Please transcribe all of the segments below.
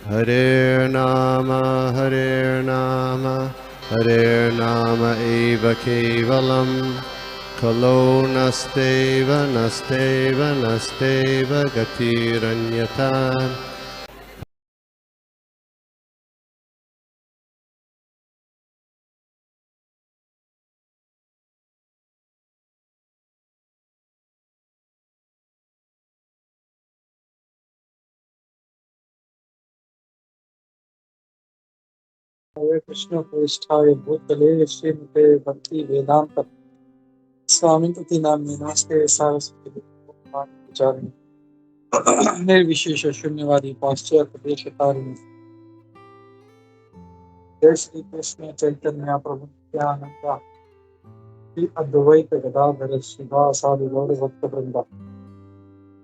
Hare Nama, Hare Nama eva kevalam, Kalo nasteva, nasteva, nasteva gatiranyata. हरे कृष्ण प्रेष्ठाय भूतले श्रीमते भक्ति वेदांत स्वामी इति नाम्ने नमस्ते सारस्वती विचारिणे निर्विशेष शून्यवादी पाश्चात्य देशकारिणी जय श्री कृष्ण चैतन्य प्रभु नित्यानंद श्री अद्वैत गदाधर श्रीवासादि गौर भक्त वृंदा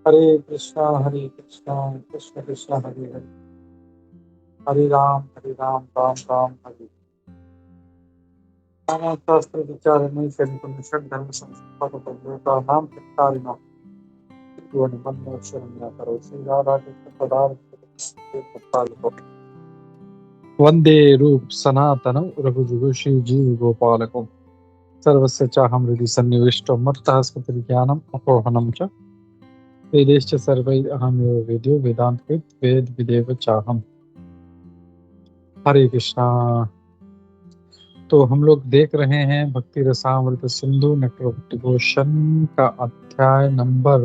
हरे कृष्णा कृष्ण कृष्ण हरे हरे हरे राम राम राम हरे शास्त्र विचारणै शनिपुण्यषड् धर्म संस्थापक नाम चत्तारिणां वंदे रूप सनातनं रघुजुगु श्रीजीव गोपालकं सर्वस्य चाहं हृदि सन्निविष्टो मत्तः स्मृतिर्ज्ञानम् अपोहनं च वेदैश्च सर्वैः अहमेव वेद्यो वेदान्तकृत् वेद विदेव चाहम्। हरे कृष्णा। तो हम लोग देख रहे हैं भक्ति रसामृत सिंधु नेटवर्क डिवोशन का अध्याय नंबर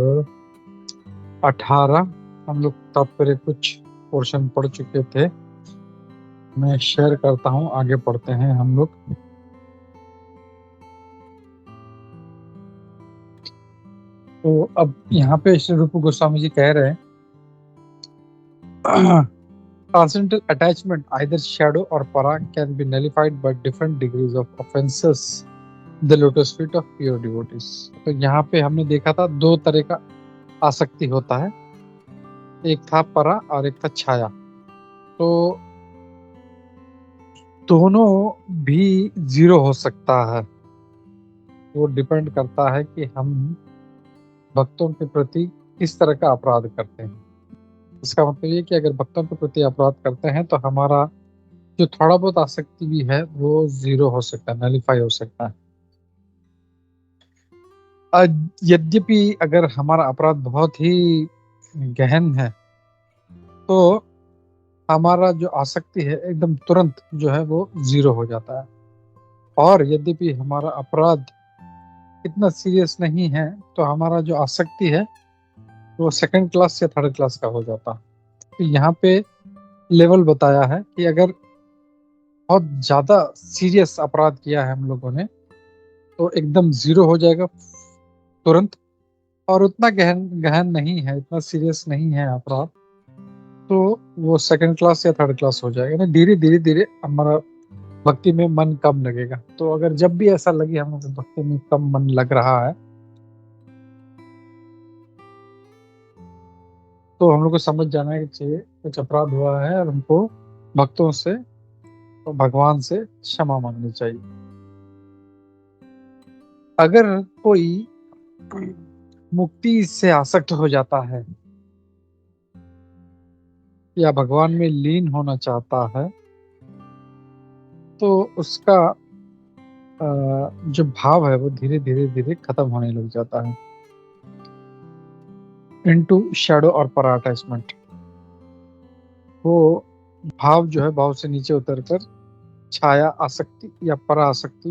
18। हम लोग तात्पर्य कुछ पोर्शन पढ़ चुके थे, मैं शेयर करता हूँ, आगे पढ़ते हैं हम लोग। तो अब यहाँ पे श्री रूप गोस्वामी जी कह रहे हैं transcendental attachment, either shadow or para, can be nullified by different degrees of offenses the lotus feet of pure devotees। तो यहाँ पे हमने देखा था दो तरह का आसक्ति होता है, एक था परा और एक था छाया। तो दोनों भी जीरो हो सकता है, वो डिपेंड करता है कि हम भक्तों के प्रति किस तरह का अपराध करते हैं। इसका मतलब ये कि अगर भक्तों के प्रति अपराध करते हैं तो हमारा जो थोड़ा बहुत आसक्ति भी है वो जीरो हो सकता है, नलिफाई हो सकता है। यद्यपि अगर हमारा अपराध बहुत ही गहन है तो हमारा जो आसक्ति है एकदम तुरंत जो है वो जीरो हो जाता है, और यद्यपि हमारा अपराध इतना सीरियस नहीं है तो हमारा जो आसक्ति है वो सेकंड क्लास या थर्ड क्लास का हो जाता है। तो यहाँ पे लेवल बताया है कि अगर बहुत ज्यादा सीरियस अपराध किया है हम लोगों ने तो एकदम जीरो हो जाएगा तुरंत, और उतना गहन गहन नहीं है, इतना सीरियस नहीं है अपराध तो वो सेकंड क्लास या थर्ड क्लास हो जाएगा। ना धीरे धीरे धीरे हमारा भक्ति में मन कम लगेगा। तो अगर जब भी ऐसा लगे हम लोग भक्ति में कम मन लग रहा है तो हम लोग को समझ जाना चाहिए कुछ अपराध हुआ है और हमको भक्तों से तो भगवान से क्षमा मांगनी चाहिए। अगर कोई मुक्ति से आसक्त हो जाता है या भगवान में लीन होना चाहता है तो उसका जो भाव है वो धीरे धीरे धीरे खत्म होने लग जाता है इनटू शैडो और परा अटैचमेंट। वो भाव जो है भाव से नीचे उतरकर छाया आसक्ति या परा आसक्ति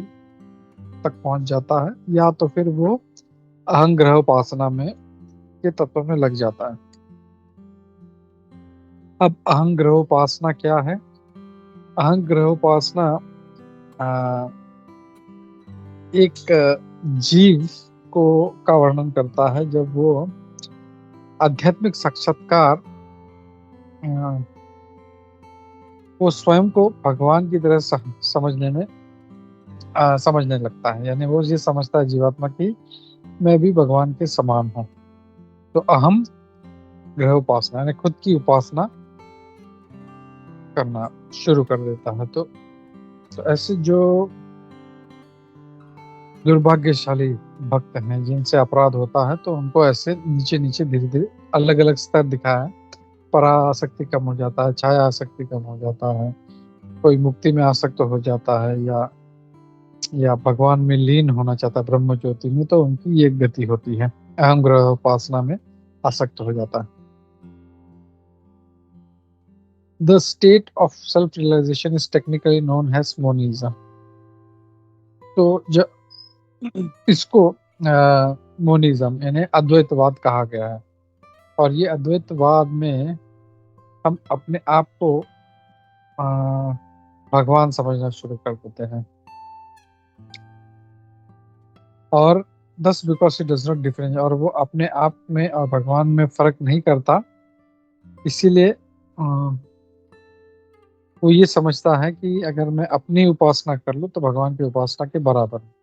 तक पहुंच जाता है, या तो फिर वो अहंग्रह उपासना में के तत्व में लग जाता है। अब अहंग्रह उपासना क्या है? अहंग्रह उपासना एक जीव को का वर्णन करता है जब वो आध्यात्मिक साक्षात्कार वो स्वयं को भगवान की तरह समझने लगता है, यानी वो ये समझता है जीवात्मा की मैं भी भगवान के समान हूँ। तो अहम ग्रह उपासना यानी खुद की उपासना करना शुरू कर देता है। तो ऐसे जो दुर्भाग्यशाली भक्त हैं जिनसे अपराध होता है तो उनको ऐसे नीचे नीचे धीरे धीरे अलग अलग स्तर दिखाया है। परा आसक्ति कम हो जाता है, छाया आसक्ति कम हो जाता है, कोई मुक्ति में आसक्त हो जाता है या भगवान में लीन होना चाहता है ब्रह्म ज्योति में, तो उनकी ये गति होती है, अहम ग्रह उपासना में आसक्त हो जाता है। The state of self-realization is technically known as monism. तो इसको मोनिज्म यानी अद्वैतवाद कहा गया है, और ये अद्वैतवाद में हम अपने आप को भगवान समझना शुरू कर देते हैं, और thus because it does not differentiate, और वो अपने आप में और भगवान में फर्क नहीं करता, इसीलिए वो ये समझता है कि अगर मैं अपनी उपासना कर लूं तो भगवान की उपासना के बराबर है।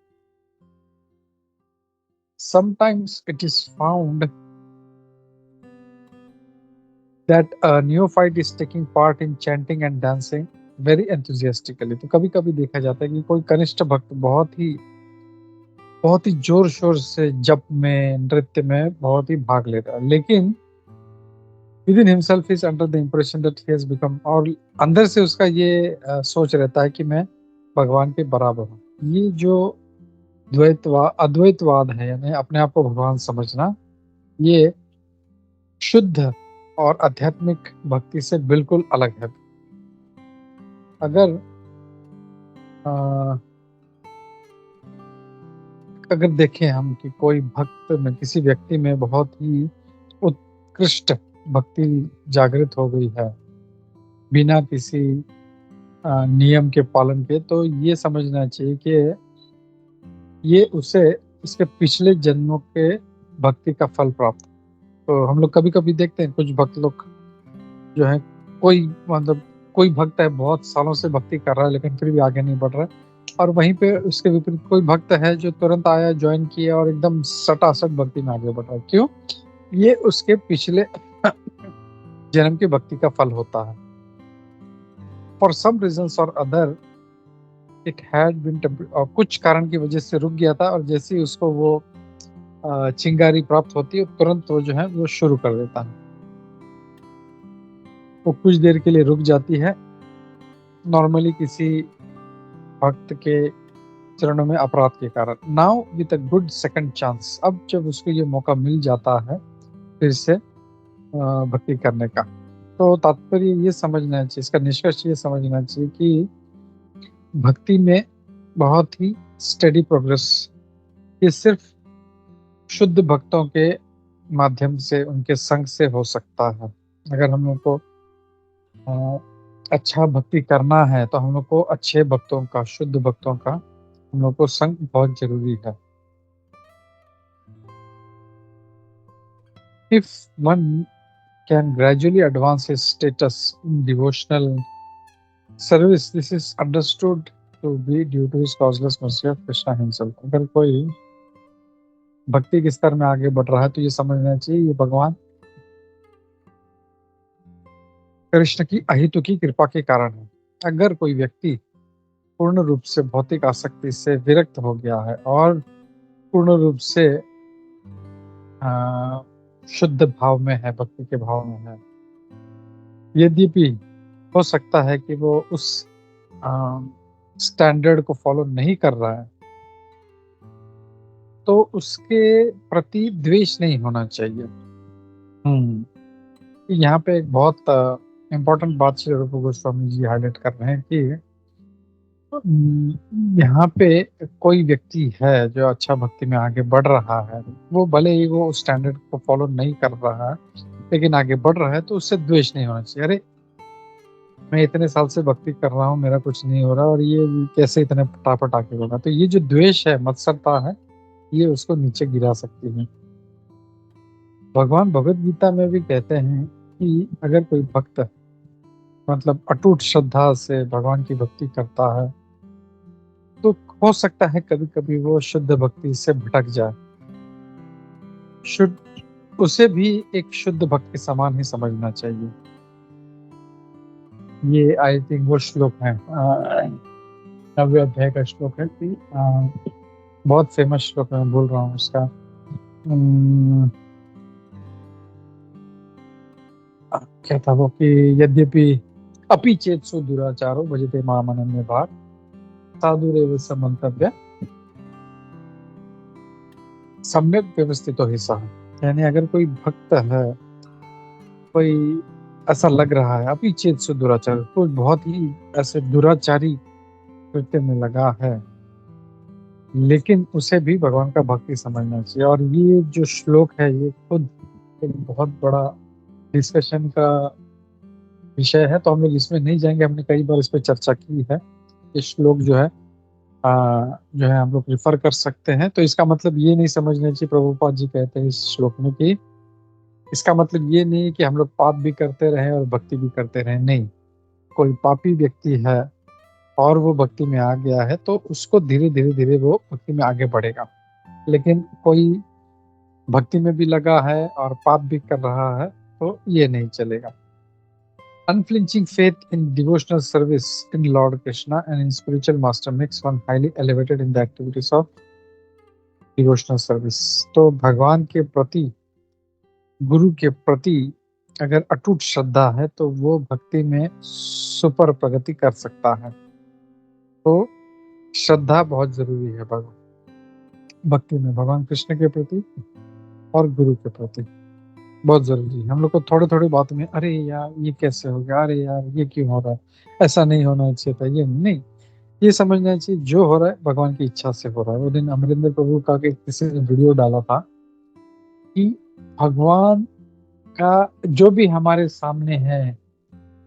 Sometimes it is found that a neophyte is taking part in chanting and dancing very enthusiastically. तो कभी कभी देखा जाता है कि कोई कनिष्ठ भक्त बहुत ही जोर शोर से जप में, नृत्य में बहुत ही भाग ले रहा है, लेकिन within himself is under the impression that he has become, और अंदर से उसका ये सोच रहता है कि मैं भगवान के बराबर हूँ। ये जो अद्वैतवाद है, यानी अपने आप को भगवान समझना, ये शुद्ध और आध्यात्मिक भक्ति से बिल्कुल अलग है। अगर देखें हम कि कोई भक्त में, किसी व्यक्ति में बहुत ही उत्कृष्ट भक्ति जागृत हो गई है बिना किसी नियम के पालन के, तो ये समझना चाहिए कि ये उसे इसके पिछले जन्मों के भक्ति का फल प्राप्त। तो हम लोग कभी कभी देखते हैं कुछ भक्त लोग जो है, कोई भक्त है बहुत सालों से भक्ति कर रहा है लेकिन फिर भी आगे नहीं बढ़ रहा है, और वहीं पे उसके विपरीत कोई भक्त है जो तुरंत आया, ज्वाइन किया और एकदम सटासट भक्ति में आगे बढ़ रहा है। क्यों? ये उसके पिछले जन्म की भक्ति का फल होता है। फॉर सम रीजंस और अदर इट हैड बीन, और कुछ कारण की वजह से रुक गया था, और जैसे ही उसको वो चिंगारी प्राप्त होती है तुरंत वो जो है वो शुरू कर देता है। वो कुछ देर के लिए रुक जाती है, नॉर्मली किसी भक्त के चरणों में अपराध के कारण। Now with a good second chance, अब जब उसको ये मौका मिल जाता है फिर से भक्ति करने का, तो तात्पर्य ये समझना चाहिए, इसका निष्कर्ष ये समझना चाहिए कि भक्ति में बहुत ही स्टेडी प्रोग्रेस ये सिर्फ शुद्ध भक्तों के माध्यम से, उनके संग से हो सकता है। अगर हम लोग को अच्छा भक्ति करना है तो हम लोग को अच्छे भक्तों का, शुद्ध भक्तों का हम लोग को संग बहुत जरूरी है। If one can gradually advance his status in devotional service, this is understood to be due to his causeless mercy of Krishna himself. अगर कोई भक्ति के स्तर में आगे बढ़ रहा है तो ये समझना चाहिए ये भगवान कृष्ण की अहेतुकी कृपा के कारण है। अगर कोई व्यक्ति पूर्ण रूप से भौतिक आसक्ति से विरक्त हो गया है और पूर्ण रूप से शुद्ध भाव में है, भक्ति के भाव में है, यद्यपि हो सकता है कि वो उस स्टैंडर्ड को फॉलो नहीं कर रहा है, तो उसके प्रति द्वेष नहीं होना चाहिए। यहाँ पे एक बहुत इम्पोर्टेंट बात श्री रूप गोस्वामी जी हाईलाइट कर रहे हैं कि यहाँ पे कोई व्यक्ति है जो अच्छा भक्ति में आगे बढ़ रहा है, वो भले ही वो उस स्टैंडर्ड को फॉलो नहीं कर रहा है लेकिन आगे बढ़ रहा है, तो उससे द्वेष नहीं होना चाहिए। अरे मैं इतने साल से भक्ति कर रहा हूँ, मेरा कुछ नहीं हो रहा और ये कैसे इतने फटाफट आगे बढ़ रहा, तो ये जो द्वेष है, मत्सरता है, ये उसको नीचे गिरा सकती है। भगवान भगवत गीता में भी कहते हैं कि अगर कोई भक्त मतलब अटूट श्रद्धा से भगवान की भक्ति करता है तो हो सकता है कभी कभी वो शुद्ध भक्ति से भटक जाए, उसे भी एक शुद्ध भक्त के समान ही समझना चाहिए। ये आई थिंक वो श्लोक है, 9वें अध्याय का श्लोक है कि बहुत फेमस श्लोक है, मैं भूल रहा हूँ उसका। क्या था वो कि यद्यपि अपि चेत सो दुराचारो भजते माम अनन्य भाग साधुरेव स मंतव्य सम्यक व्यवस्थितो हि सः। यानी अगर कोई भक्त है, कोई ऐसा लग रहा है अपि चेत सो दुराचार, कोई बहुत ही ऐसे दुराचारी कृत्य में लगा है, लेकिन उसे भी भगवान का भक्ति समझना चाहिए। और ये जो श्लोक है ये खुद एक बहुत बड़ा डिस्कशन का विषय है, तो हम लोग इसमें नहीं जाएंगे। हमने कई बार इस पर चर्चा की है। ये श्लोक जो है जो है हम लोग रिफर कर सकते हैं। तो इसका मतलब ये नहीं समझना चाहिए, प्रभुपाद जी कहते हैं इस श्लोक में कि इसका मतलब ये नहीं कि हम लोग पाप भी करते रहे और भक्ति भी करते रहे। नहीं, कोई पापी व्यक्ति है और वो भक्ति में आ गया है तो उसको धीरे धीरे धीरे वो भक्ति में आगे बढ़ेगा। लेकिन कोई भक्ति में भी लगा है और पाप भी कर रहा है तो ये नहीं चलेगा। Unflinching faith in devotional service in Lord Krishna and in spiritual master makes one highly elevated in the activities of devotional service। तो भगवान के प्रति, गुरु के प्रति अगर अटूट श्रद्धा है तो वो भक्ति में सुपर प्रगति कर सकता है। तो श्रद्धा बहुत जरूरी है भगवान भक्ति में, भगवान कृष्ण के प्रति और गुरु के प्रति बहुत जरूरी है। हम लोग को थोड़े थोड़े बात में अरे यार ये कैसे हो गया, अरे यार ये क्यों हो रहा है, ऐसा नहीं होना चाहिए था, ये नहीं, ये समझना चाहिए जो हो रहा है भगवान की इच्छा से हो रहा है। वो दिन अमरिंदर प्रभु का किसी ने वीडियो डाला था कि भगवान का जो भी हमारे सामने है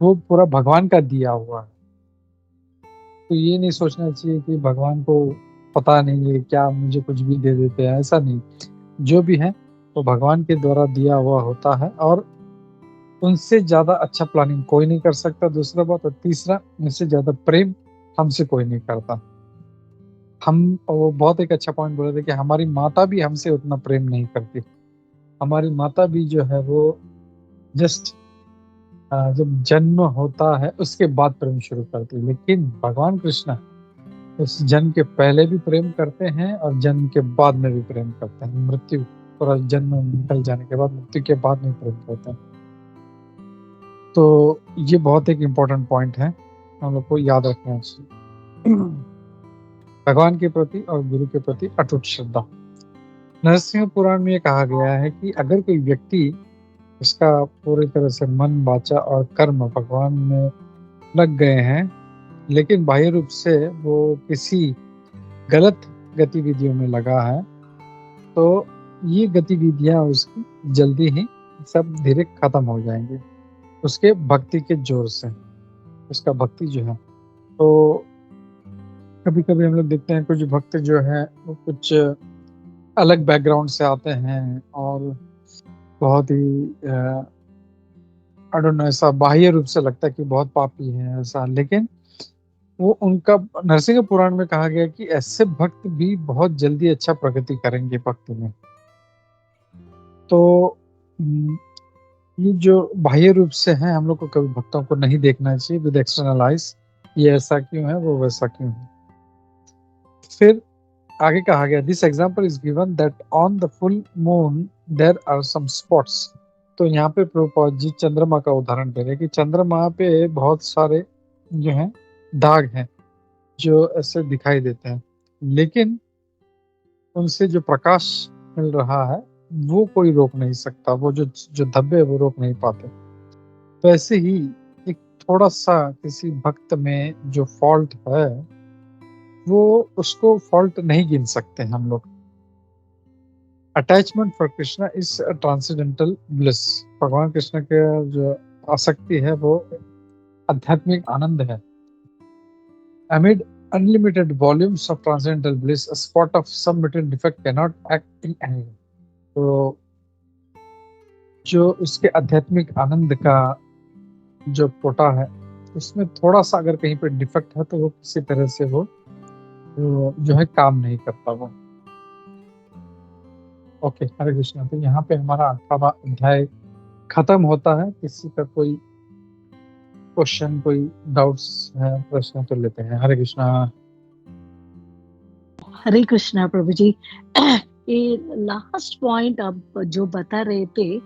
वो पूरा भगवान का दिया हुआ है। तो ये नहीं सोचना चाहिए कि भगवान को पता नहीं है क्या, मुझे कुछ भी दे देते हैं, ऐसा नहीं। जो भी है तो भगवान के द्वारा दिया हुआ होता है और उनसे ज्यादा अच्छा प्लानिंग कोई नहीं कर सकता, दूसरा बात। और तीसरा, उनसे ज्यादा प्रेम हमसे कोई नहीं करता। हम, वो बहुत एक अच्छा पॉइंट बोले थे कि हमारी माता भी हमसे उतना प्रेम नहीं करती। हमारी माता भी जो है वो जस्ट जब जन्म होता है उसके बाद प्रेम शुरू करती है, लेकिन भगवान कृष्ण उस जन्म के पहले भी प्रेम करते हैं और जन्म के बाद में भी प्रेम करते हैं। मृत्यु, पूरा जन्म निकल जाने के बाद, मृत्यु के बाद में प्रेम करते हैं। तो ये बहुत एक इम्पोर्टेंट पॉइंट है, हम लोग को याद रखना चाहिए। भगवान के प्रति और गुरु के प्रति अटूट श्रद्धा। नरसिंह पुराण में ये कहा गया है कि अगर कोई व्यक्ति, उसका पूरी तरह से मन, वाचा और कर्म भगवान में लग गए हैं, लेकिन बाह्य रूप से वो किसी गलत गतिविधियों में लगा है, तो ये गतिविधियां उसकी जल्दी ही सब धीरे खत्म हो जाएंगी उसके भक्ति के जोर से। उसका भक्ति जो है, तो कभी कभी हम लोग देखते हैं कुछ भक्त जो है वो कुछ अलग बैकग्राउंड से आते हैं और बहुत ही आई डोंट नो, ऐसा बाह्य रूप से लगता है कि बहुत पापी है ऐसा, लेकिन वो उनका नरसिंह पुराण में कहा गया कि ऐसे भक्त भी बहुत जल्दी अच्छा प्रगति करेंगे भक्ति में। तो ये जो बाह्य रूप से है, हम लोग को कभी भक्तों को नहीं देखना चाहिए विद एक्सटर्नल आइज, ये ऐसा क्यों है, वो वैसा क्यों है। फिर आगे कहा गया, this example is given that on the full moon there are some spots. तो यहाँ पे प्रभुपाद जी चंद्रमा का उदाहरण दे रहे हैं कि चंद्रमा पे बहुत सारे जो हैं दाग हैं जो ऐसे दिखाई देते हैं, लेकिन उनसे जो प्रकाश मिल रहा है वो कोई रोक नहीं सकता, वो जो धब्बे वो रोक नहीं पाते। तो ऐसे ही एक थोड़ा सा किसी भक्त में जो फॉल्ट है वो उसको फॉल्ट नहीं गिन सकते हम लोग। Attachment for Krishna is transcendental bliss. भगवान कृष्ण के जो आसक्ति है वो आध्यात्मिक आनंद है। Amid unlimited volumes of transcendental bliss, a spot of some material defect cannot act in anger। तो जो उसके आध्यात्मिक आनंद का जो कोटा है उसमें थोड़ा सा अगर कहीं पे डिफेक्ट है तो वो किसी तरह से वो जो है काम नहीं करता वो। ओके, हरे कृष्णा। तो यहाँ पे हमारा 18वां अध्याय खत्म होता है। किसी का कोई क्वेश्चन, कोई डाउट्स है, प्रश्न तो लेते हैं। हरे कृष्णा। हरे कृष्णा प्रभु जी। ये लास्ट पॉइंट आप जो बता रहे थे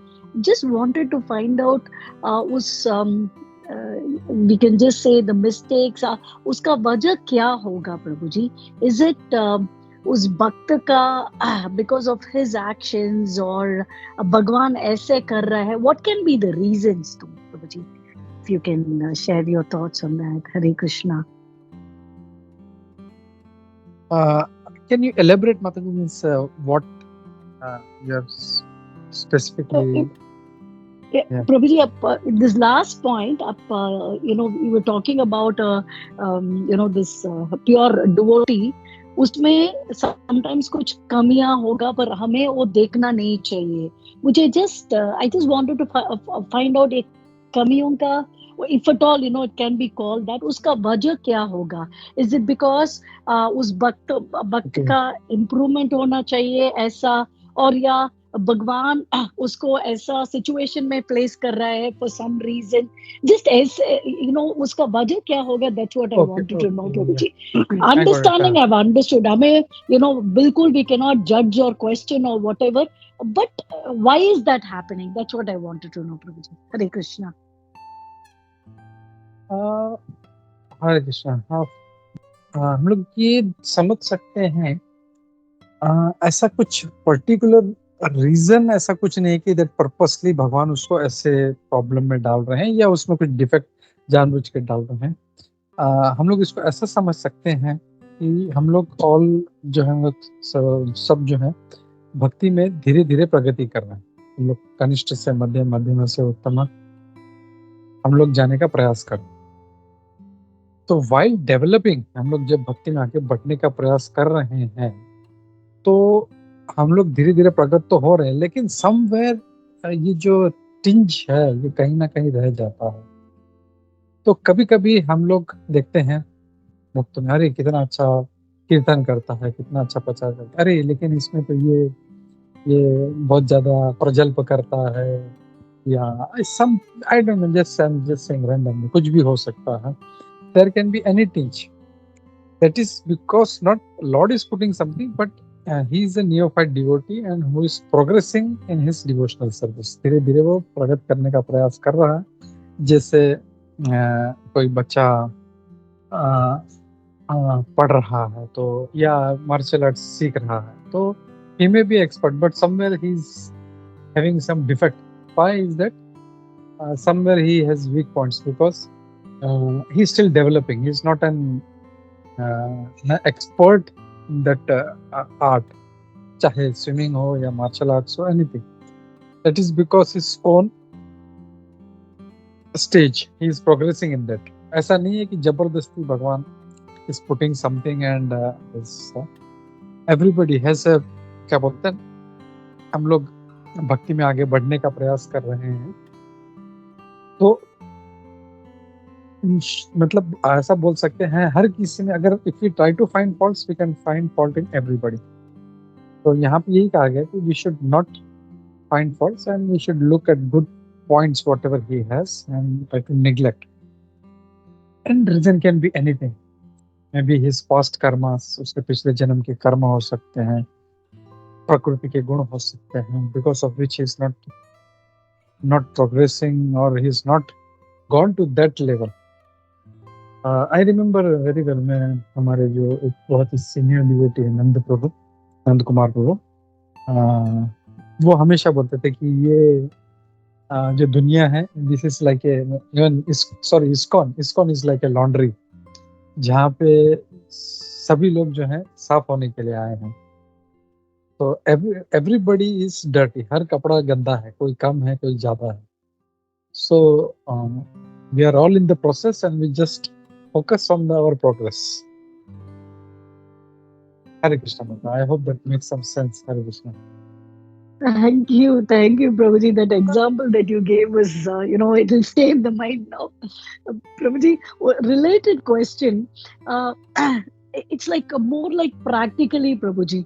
just wanted to find out उस we can just say the mistakes उसका वजह क्या होगा प्रभु जी? Is it उस भक्त का because of his actions और भगवान ऐसे कर रहा है? What can be the reasons to Prabhu ji? If you can share your thoughts on that. Hare Krishna. Can you elaborate, Mataji, means what you have specifically? Yeah. Prabhuji, this last point, we were talking about, this pure devotee. उसमें sometimes कुछ कमियां होगा पर हमें वो देखना नहीं चाहिए. मुझे I just wanted to find out एक कमियों का, if at all, it can be called that, उसका वजह क्या होगा? Is it because उस भक्त का improvement होना चाहिए ऐसा, और या भगवान उसको ऐसा सिचुएशन में प्लेस कर रहा है for some reason, just ऐसे उसका वजह क्या होगा? That's what I wanted to know, Prabhu ji. Understanding, I've understood. हमें बिल्कुल we cannot judge or question or whatever, but why is that happening? That's what I wanted to know, Prabhu ji. Hare Krishna. हरे कृष्णा. हम लोग ये समझ सकते हैं ऐसा कुछ पर्टिकुलर रीजन ऐसा कुछ नहीं कि दैट पर्पसली भगवान उसको ऐसे प्रॉब्लम में डाल रहे हैं या उसमें कुछ डिफेक्ट जानबूझ के डाल रहे हैं. हम लोग इसको ऐसा समझ सकते हैं कि हम लोग ऑल जो है सब जो है भक्ति में धीरे धीरे प्रगति कर रहे हैं. हम लोग कनिष्ठ से मध्यम, मध्यम से उत्तम हम लोग जाने का प्रयास कर रहे हैं. तो वाइल डेवलपिंग हम लोग जब भक्ति में आगे बढ़ने का प्रयास कर रहे हैं तो हम लोग धीरे धीरे प्रगत तो हो रहे हैं, लेकिन समवेयर ये जो टिंज है ये कहीं ना कहीं रह जाता है. तो कभी कभी हम लोग देखते हैं भक्त में, अरे कितना अच्छा कीर्तन करता है, कितना अच्छा प्रचार करता है, अरे लेकिन इसमें तो ये बहुत ज्यादा प्रजल्प करता है, या some I don't know, just saying randomly, कुछ भी हो सकता है. There can be any tinge. That is because not Lord is putting something, but he is a neophyte devotee and who is progressing in his devotional service. धीरे धीरे वो प्रगत करने का प्रयास कर रहा है. जैसे कोई बच्चा पढ़ रहा है तो या मार्शल आर्ट्स सीख रहा है तो he may be expert, but somewhere he is having some defect. Why is that? Somewhere he has weak points because he is still developing. He is not an expert that art, चाहे swimming हो या martial arts हो, anything. That is because his own stage he is progressing in that. ऐसा नहीं है कि जबरदस्ती भगवान is putting something and everybody has a, क्या बोलते हैं, हम लोग भक्ति में आगे बढ़ने का प्रयास कर रहे हैं तो मतलब ऐसा बोल सकते हैं हर किसी में, अगर if we try to find faults we can find fault in everybody. तो यहाँ पे यही कहा गया कि we should not find faults and we should look at good points whatever he has and try to neglect. And reason can be anything, may be his past karmas, उसके पिछले जन्म के कर्म हो सकते हैं, प्रकृति के गुण हो सकते हैं, because of which he is not progressing और he is not gone to that level. I remember very well, मैं हमारे जो एक बहुत ही सीनियर डिवोटी है नंद कुमार प्रभु, वो हमेशा बोलते थे कि ये जो दुनिया है, this is like ISKCON is like a laundry, जहाँ पे सभी लोग जो है साफ होने के लिए आए हैं. तो एवरीबडी इज डर्टी, हर कपड़ा गंदा है, कोई कम है कोई ज्यादा है. So we are all in the process and we just focus on our progress. Hare Krishna. I hope that makes some sense. Hare Krishna. Thank you, Prabhuji. That example that you gave was, it will stay in the mind now. Prabhuji, related question. It's like more like practically, Prabhuji,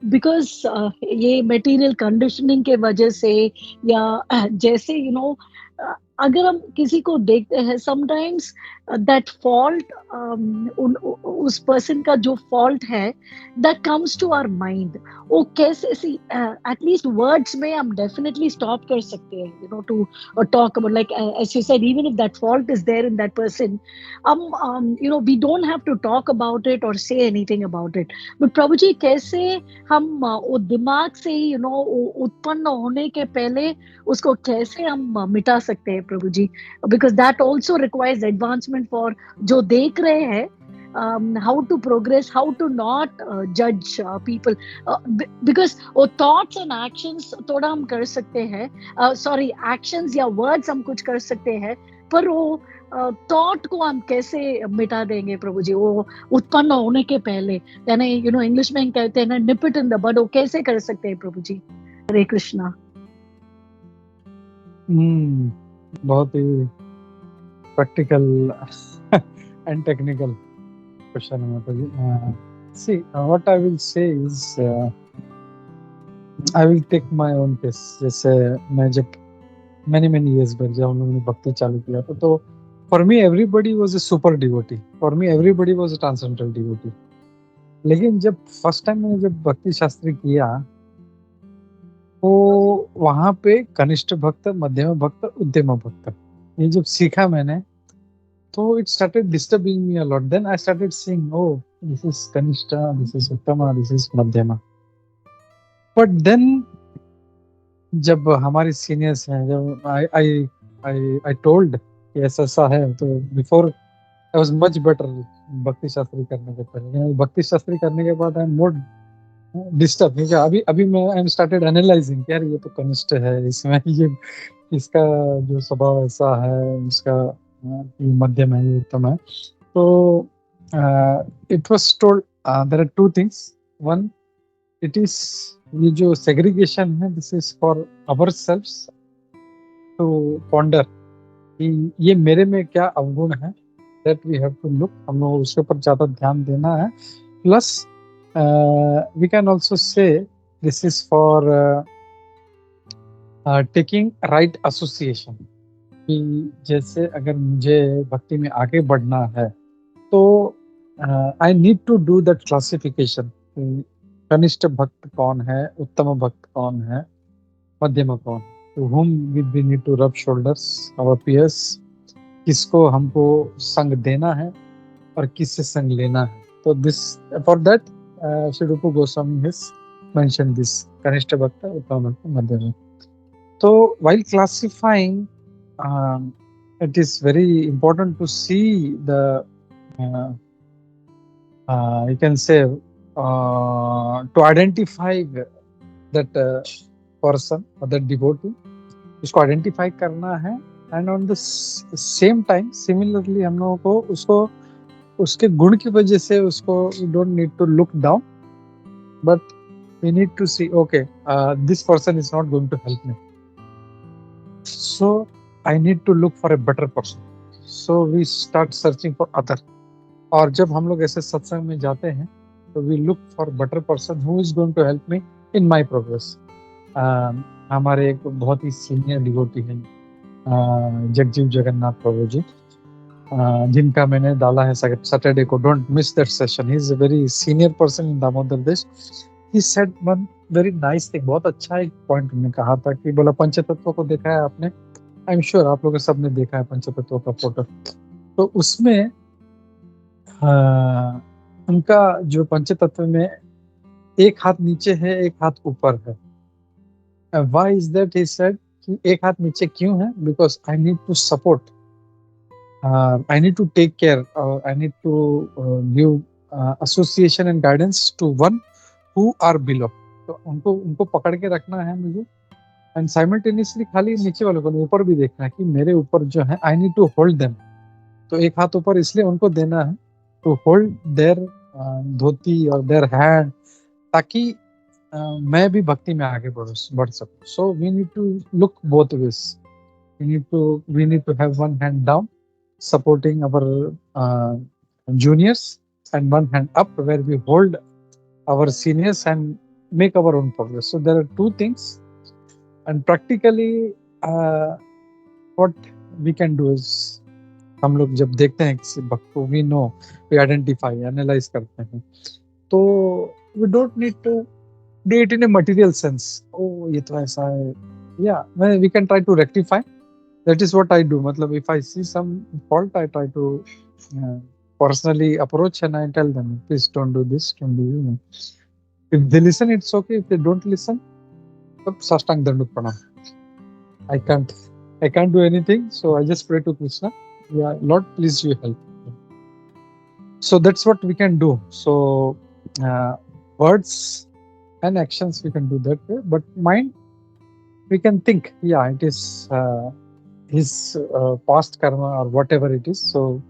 because ये material conditioning के वजह से या जैसे अगर हम किसी को देखते हैं, समटाइम्स दैट फॉल्ट, उस पर्सन का जो फॉल्ट है, that comes to our mind. वो कैसे, सी एटलीस्ट वर्ड्स में हम डेफिनेटली स्टॉप कर सकते हैं, you know, to talk about, like as you said, even if that fault is there in that person, हम you know, we don't have to talk about it और say anything about it. But Prabhu ji, कैसे हम वो दिमाग से ही, you know, उत्पन्न होने के पहले उसको कैसे हम मिटा सकते हैं Prabhu ji? Because that also requires advancement for जो देख रहे हैं, how to progress, how to not जज पीपल. बिकॉज वो थॉट्स एंड एक्शंस थोड़ा हम कर सकते हैं, सॉरी, एक्शंस या वर्ड्स हम कुछ कर सकते हैं, पर वो थॉट को हम कैसे मिटा देंगे प्रभु जी, वो उत्पन्न होने के पहले? यानी, यू नो, इंग्लिश में कहते हैं ना, निप इट इन द बड. वो कैसे कर सकते हैं प्रभु जी? हरे कृष्णा. बहुत ही प्रैक्टिकल एंड टेक्निकल क्वेश्चन है माता जी. See, what I will say is, I will take my own case. जैसे मैं जब many years back जब हम लोगों ने भक्ति चालू किया था, तो for me everybody was a super devotee. For me everybody was a transcendental devotee. लेकिन जब फर्स्ट टाइम मैंने जब भक्ति शास्त्री किया, तो वहां पे कनिष्ठ भक्त, मध्यम भक्त, उद्यम भक्त, ये जब सीखा मैंने, तो it started disturbing me a lot. Then I started saying, oh, this is Kanishta, this is Uttama, this is Madhyama. But then जब हमारे सीनियर्स हैं, जब I told कि ऐसा है, तो before I was much better भक्ति शास्त्री करने के पहले. भक्ति शास्त्री करने के बाद I am more disturbed, क्योंकि अभी मैं I am started analyzing, यार ये तो कनिष्ठ है, इसमें ये इसका जो स्वभाव ऐसा है, इसका मध्यम है, ये उत्तम है. तो it was told there are two things. One, it is, ये जो segregation है, this is for ourselves to ponder कि ये मेरे में क्या अवगुण है, that we have to look, हम लोग उसके ऊपर ज्यादा ध्यान देना है. Plus we can also say this is for taking right association. कि जैसे अगर मुझे भक्ति में आगे बढ़ना है, तो I need to do that classification. कनिष्ठ भक्त कौन है, उत्तम भक्त कौन है, मध्यम कौन, to whom we need to rub shoulders, our peers, किसको हमको संग देना है और किससे संग लेना है. तो दिस, फॉर दैट श्री रूप गोस्वामी हैज मेंशन दिस, कनिष्ठ भक्त, उत्तम भक्त, मध्यम भक्त. तो while classifying, it is very important to see the you can say to identify that person or that devotee, उसको identify करना है. and on the same time similarly हम लोगों को उसको उसके गुण की वजह से उसको we don't need to look down, but we need to see, okay, this person is not going to help me, so I need to look for a better person. So we start searching for other. और जब हम लोग ऐसे सत्संग में जाते हैं, तो we look for better person who is going to help me in my progress. हमारे एक बहुत ही सीनियर डिवोटी हैं, जगजीव जगन्नाथ प्रभु जी, जिनका मैंने डाला है सैटरडे को. Don't miss that session. He is a very senior person in Damodar Desh. He said one very nice thing. बहुत अच्छा एक पॉइंट उन्होंने कहा था कि बोला, पंचतत्व को देखा है आपने? आई एम श्योर आप लोगों सबने देखा है पंचतत्व का फोटो. तो उसमें उनका जो पंचतत्व में एक हाथ नीचे है, एक हाथ ऊपर है. Why is that? He said कि एक हाथ नीचे क्यों है? Because I need to support, I need to take care, I need to give association and guidance to one who are below. तो उनको पकड़ के रखना है मुझे, एंड साइमल्टेनियसली खाली नीचे वालों को ऊपर भी देखना है कि मेरे ऊपर जो है, I need to hold them. तो एक हाथ ऊपर इसलिए उनको देना है, टू होल्ड देयर धोती और देयर हैंड, ताकि मैं भी भक्ति में आगे बढ़ सकूं. So we need to look both ways. We need to have one hand down supporting our juniors and one hand up where we hold our seniors and make our own progress. So there are two things, and practically what we can do is, हम लोग जब देखते हैं किसी भक्त को, we know, we identify, analyze करते हैं, तो we don't need to do it in a material sense, ओ ये तो ऐसा है, या we can try to rectify, that is what I do. मतलब if I see some fault, I try to personally approach and I tell them, please don't do this, don't do this. If they listen, it's okay. If they don't listen, तब साष्टांग दंडवत प्रणाम। I can't do anything, so I just pray to Krishna, yeah, Lord, please you help. So that's what we can do. So words and actions we can do that way, but mind we can think, yeah, it is his past karma or whatever it is. So,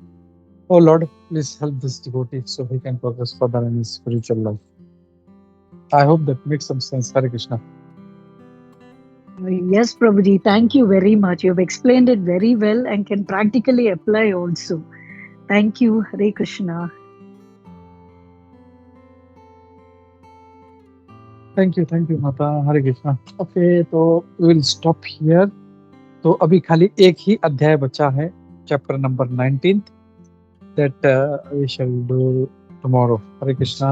oh Lord, please help this devotee so he can progress further in his spiritual life. I hope that makes some sense. Hare Krishna. Yes, Prabhuji, thank you very much. You've explained it very well and can practically apply also. Thank you. Hare Krishna. Thank you, Mata. Hare Krishna. Okay, तो we will stop here. तो अभी खाली एक ही अध्याय बचा है, chapter number 19, that we shall do tomorrow. Hare Krishna.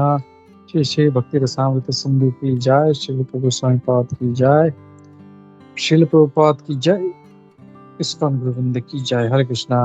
Shri Shri भक्ति रसामृत सिंधु की जय, श्री रूप गोस्वामी पाद की जय, श्रील प्रभुपाद की जय, इस्कॉन गोविंद की जय। हरे कृष्णा।